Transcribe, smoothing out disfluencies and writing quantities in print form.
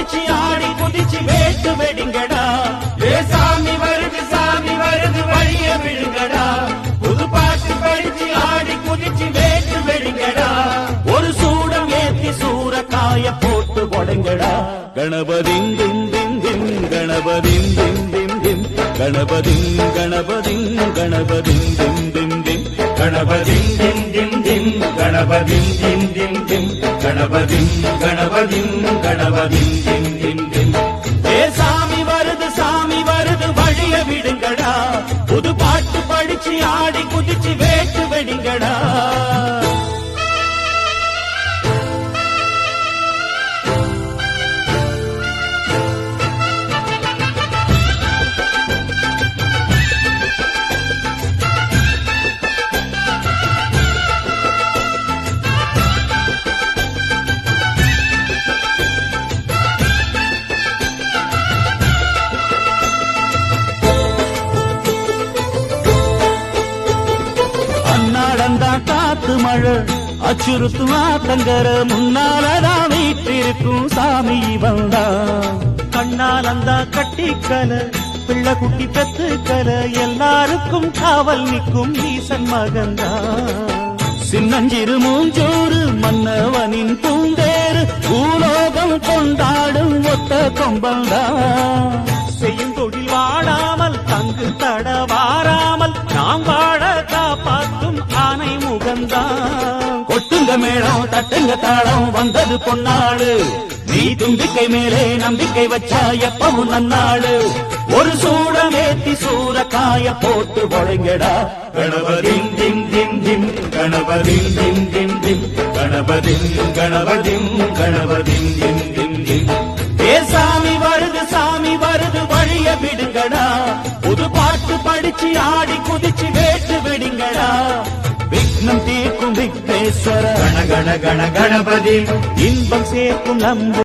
படிச்சு ஆடி குதிச்சு வேட்டு வெடிங்கடா. சாமி வருது வழிய விழுங்கடா. புது பாட்டு படிச்சு ஆடி குதிச்சு வேட்டு வெடிங்கடா. ஒரு சூடம் ஏத்தி சூரக்காய போட்டு போடுங்கடா. கணபதிங் திம் திம் திம் கணபதிங் திம் திம் திம் கணபதிங் கணபதிங் கணபதிங் திம் திம் திம் கணபதிங் திம் திம் திம் கணபதிங் திம் திம் திம் கணபதிங் கணபதிங் கணபதிங் திம் திம் திம். சாமி வருது வழிய விடுங்கடா. புது பாட்டு படிச்சு ஆடி குதிச்சு வேட்டு வெடிங்கடா. நடந்தா காத்து மழை அச்சுறுத்தும் ஆத்தங்கர முன்னாலதான் வீட்டிருக்கும் சாமி வந்தா. கண்ணாலந்தா கட்டிக்கல பிள்ளை குட்டி பெத்துக்கல எல்லாருக்கும் காவல் நிற்கும் ஈசன் மகந்தா. சின்னஞ்சிறு மூஞ்சோறு மன்னவனின் பூந்தேறு பூலோகம் கொண்டாடும் ஒத்த கொம்பந்தா. செய்யும் தொழில் வாடாமல் தங்கு தட வாராமல் நாம் வாழ காப்பாற்றும் ஆனை முகந்தான். கொட்டுங்க மேளம் தட்டுங்க தாளம் வந்தது பொன்னாடு. நீ தும்பிக்கை மேலே நம்பிக்கை வச்சா எப்பவும் நன்னாடு. ஒரு சூடம் ஏத்தி சூரக்காய போட்டு பொழைங்கடா. கணபதிங் திம் திம் திம் கணபதிங் திம் திம் திம் கணபதிங் கணபதிங் கணபதிங் திம் திம் திம். சாமி வருது வழிய விடுங்கடா. புது பாட்டு படிச்சு ஆடி குதிச்சு வேட்டு விடுங்கடா. விக்னம் தீர்க்கும் விக்னேஸ்வர கண கண கண கணபதி இன்பம் சேர்க்கும் நம்ப